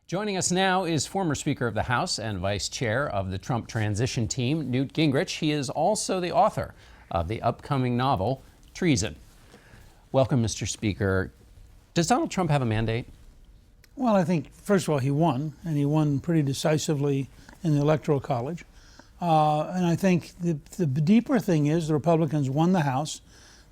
Joining us now is former Speaker of the House and Vice Chair of the Trump transition team, Newt Gingrich. He is also the author of the upcoming novel, Treason. Welcome, Mr. Speaker. Does Donald Trump have a mandate? Well, I think, first of all, he won, and he won pretty decisively in the Electoral College. And I think the deeper thing is the Republicans won the House,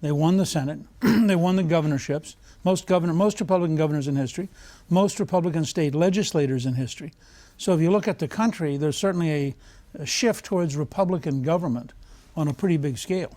they won the Senate, they won the governorships, most Republican governors in history, most Republican state legislators in history. So if you look at the country, there's certainly a shift towards Republican government on a pretty big scale.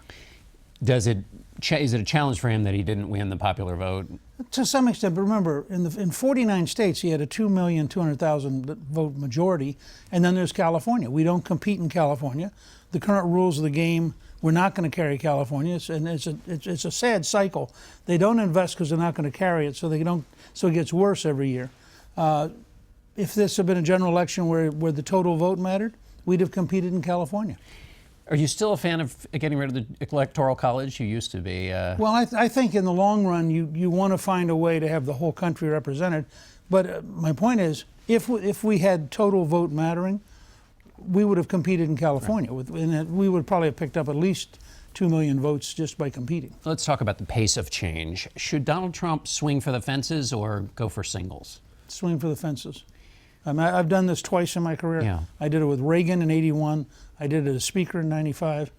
Is it a challenge for him that he didn't win the popular vote? To some extent, but remember, in 49 states, he had a 2,200,000 vote majority, and then there's California. We don't compete in California. The current rules of the game, we're not going to carry California, and it's a sad cycle. They don't invest because they're not going to carry it, so it gets worse every year. If this had been a general election where the total vote mattered, we'd have competed in California. Are you still a fan of getting rid of the Electoral College? You used to be. Well, I think in the long run, you want to find a way to have the whole country represented. But my point is, if we had total vote mattering, we would have competed in California. Right. And we would probably have picked up at least 2 million votes just by competing. Let's talk about the pace of change. Should Donald Trump swing for the fences or go for singles? Swing for the fences. I've done this twice in my career. Yeah. I did it with Reagan in '81. I did it as Speaker in '95.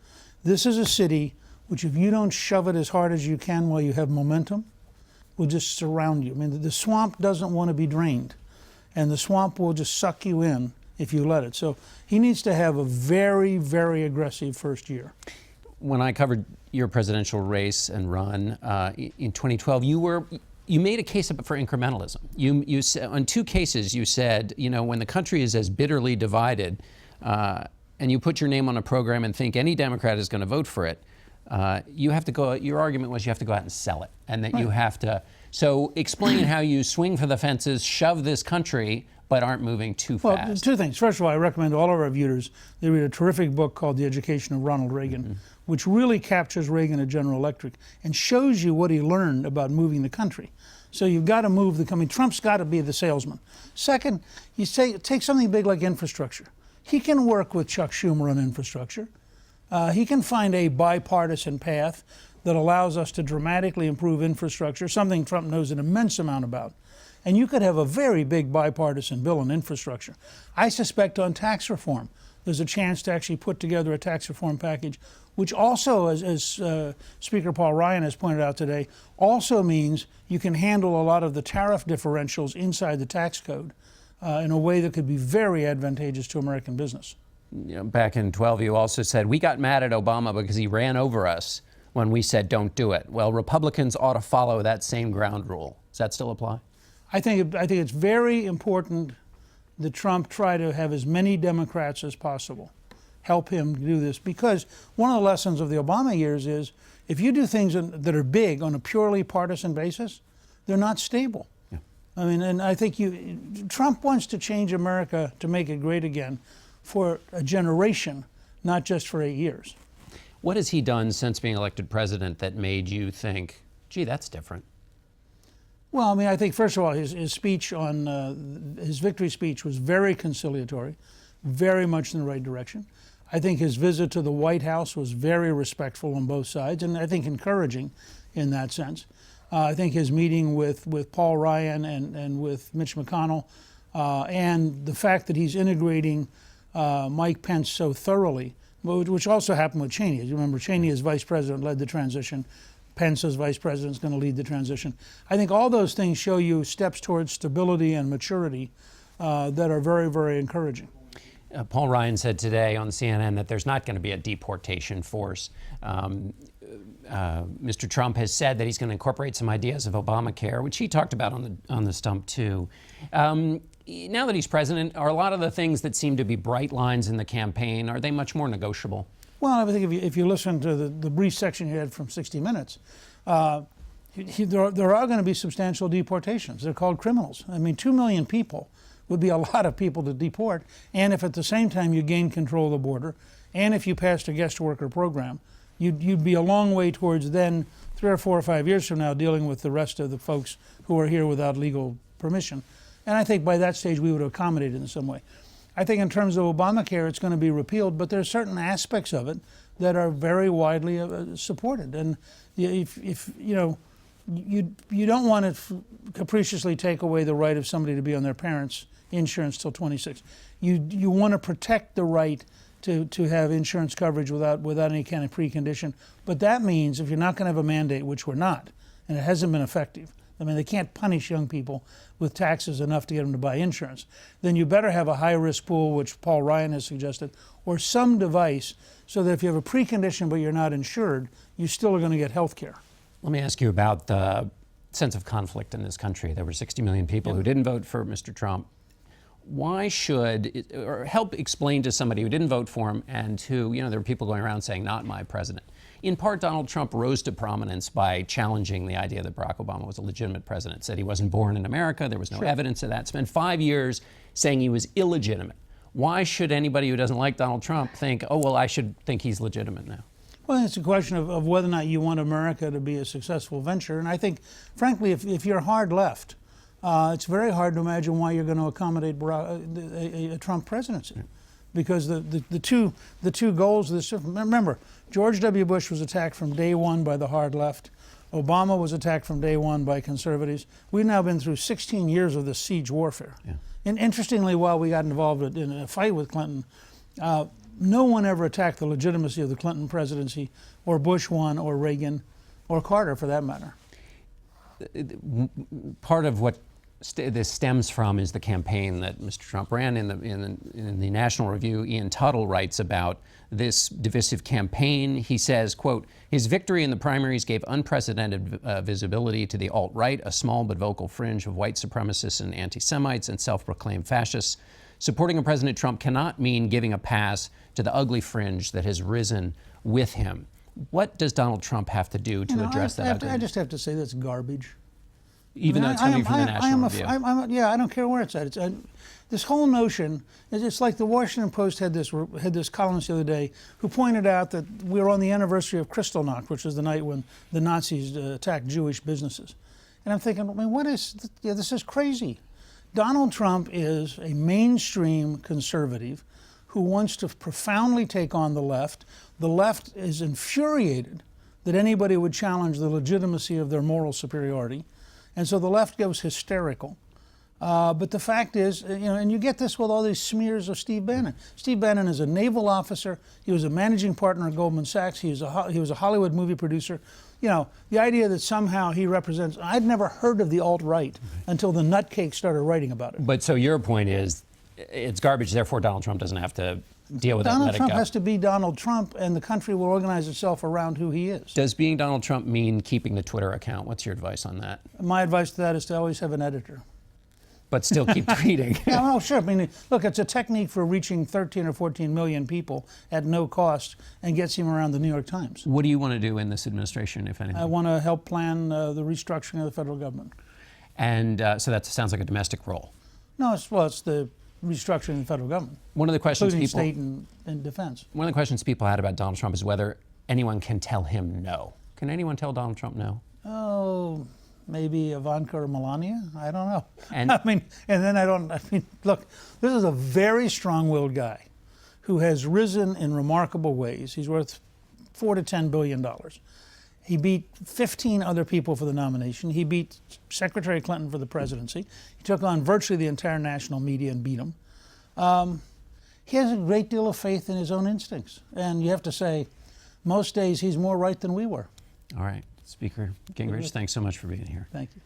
This is a city which, if you don't shove it as hard as you can while you have momentum, will just surround you. I mean, the swamp doesn't want to be drained, and the swamp will just suck you in if you let it. So he needs to have a very, very aggressive first year. When I covered your presidential race and run in 2012, you made a case for incrementalism. You said, on two cases, you said, when the country is as bitterly divided, and you put your name on a program and think any Democrat is going to vote for it, you have to go. Your argument was you have to go out and sell it, and that you have to. So explain how you swing for the fences, shove this country, but aren't moving too fast. Well, two things. First of all, I recommend all of our viewers, they read a terrific book called The Education of Ronald Reagan, which really captures Reagan at General Electric and shows you what he learned about moving the country. So you've got to move the country. Trump's got to be the salesman. Second, you take something big like infrastructure. He can work with Chuck Schumer on infrastructure. He can find a bipartisan path that allows us to dramatically improve infrastructure, something Trump knows an immense amount about. And you could have a very big bipartisan bill on infrastructure. I suspect on tax reform, there's a chance to actually put together a tax reform package, which also, as Speaker Paul Ryan has pointed out today, also means you can handle a lot of the tariff differentials inside the tax code in a way that could be very advantageous to American business. Back in 12, you also said, we got mad at Obama because he ran over us when we said don't do it. Well, Republicans ought to follow that same ground rule. Does that still apply? I think it's very important that Trump try to have as many Democrats as possible help him do this, because one of the lessons of the Obama years is if you do things that are big on a purely partisan basis, they're not stable. Yeah. I mean, and I think Trump wants to change America to make it great again for a generation, not just for 8 years. What has he done since being elected president that made you think, gee, that's different? Well, I mean, I think, first of all, his speech on his victory speech was very conciliatory, very much in the right direction. I think his visit to the White House was very respectful on both sides, and I think encouraging in that sense. I think his meeting with Paul Ryan and with Mitch McConnell, and the fact that he's integrating Mike Pence so thoroughly, which also happened with Cheney. As you remember, Cheney as vice president led the transition. Pence as vice president is going to lead the transition. I think all those things show you steps towards stability and maturity that are very, very encouraging. Paul Ryan said today on CNN that there's not going to be a deportation force. Mr. Trump has said that he's going to incorporate some ideas of Obamacare, which he talked about on the stump too. Now that he's president, are a lot of the things that seem to be bright lines in the campaign, are they much more negotiable? Well, I think if you listen to the brief section you had from 60 Minutes, there are going to be substantial deportations. They're called criminals. I mean, 2 million people would be a lot of people to deport. And if at the same time you gain control of the border, and if you passed a guest worker program, you'd be a long way towards then, 3 or 4 or 5 years from now, dealing with the rest of the folks who are here without legal permission. And I think by that stage we would accommodate it in some way. I think in terms of Obamacare, it's going to be repealed, but there are certain aspects of it that are very widely supported. And if you know, you don't want to capriciously take away the right of somebody to be on their parents' insurance till 26. You want to protect the right to have insurance coverage without any kind of precondition. But that means if you're not going to have a mandate, which we're not, and it hasn't been effective, I mean, they can't punish young people with taxes enough to get them to buy insurance, then you better have a high-risk pool, which Paul Ryan has suggested, or some device so that if you have a precondition but you're not insured, you still are going to get health care. Let me ask you about the sense of conflict in this country. There were 60 million people who didn't vote for Mr. Trump. Why should, or help explain to somebody who didn't vote for him and who, you know, there were people going around saying, not my president. In part, Donald Trump rose to prominence by challenging the idea that Barack Obama was a legitimate president, said he wasn't born in America, there was no evidence of that, spent 5 years saying he was illegitimate. Why should anybody who doesn't like Donald Trump think, oh, well, I should think he's legitimate now? Well, it's a question of whether or not you want America to be a successful venture. And I think, frankly, if you're hard left, it's very hard to imagine why you're going to accommodate a Trump presidency. Because the two goals of this, remember, George W. Bush was attacked from day one by the hard left. Obama was attacked from day one by conservatives. We've now been through 16 years of this siege warfare. Yeah. And interestingly, while we got involved in a fight with Clinton, no one ever attacked the legitimacy of the Clinton presidency, or Bush one, or Reagan, or Carter for that matter. Part of what this stems from is the campaign that Mr. Trump ran. In the National Review, Ian Tuttle writes about this divisive campaign. He says, quote, his victory in the primaries gave unprecedented visibility to the alt-right, a small but vocal fringe of white supremacists and anti-Semites and self-proclaimed fascists. Supporting a President Trump cannot mean giving a pass to the ugly fringe that has risen with him. What does Donald Trump have to do to address that? I just have to say that's garbage. Even though it's coming from the National Review. Yeah, I don't care where it's at. This whole notion, it's like the Washington Post had this columnist the other day who pointed out that we were on the anniversary of Kristallnacht, which was the night when the Nazis attacked Jewish businesses. And I'm thinking, I mean, this is crazy. Donald Trump is a mainstream conservative who wants to profoundly take on the left. The left is infuriated that anybody would challenge the legitimacy of their moral superiority. And so the left goes hysterical. But the fact is, you know, and you get this with all these smears of Steve Bannon. Steve Bannon is a naval officer. He was a managing partner at Goldman Sachs. He was a Hollywood movie producer. You know, the idea that somehow he represents, I'd never heard of the alt-right until the nutcase started writing about it. But so your point is, it's garbage, therefore Donald Trump doesn't have to deal with it and let it go. Donald Trump has to be Donald Trump, and the country will organize itself around who he is. Does being Donald Trump mean keeping the Twitter account? What's your advice on that? My advice to that is to always have an editor. But still keep tweeting. Yeah, no, sure. I mean, look, it's a technique for reaching 13 or 14 million people at no cost and gets him around the New York Times. What do you want to do in this administration, if anything? I want to help plan the restructuring of the federal government. And so that sounds like a domestic role. No, it's the restructuring of the federal government. One of the questions including people, state and defense. One of the questions people had about Donald Trump is whether anyone can tell him no. Can anyone tell Donald Trump no? Oh, maybe Ivanka or Melania? I don't know. And I mean, look, this is a very strong-willed guy who has risen in remarkable ways. He's worth $4 to $10 billion. He beat 15 other people for the nomination. He beat Secretary Clinton for the presidency. He took on virtually the entire national media and beat them. He has a great deal of faith in his own instincts. And you have to say, most days he's more right than we were. All right. Speaker Gingrich, thanks so much for being here. Thank you.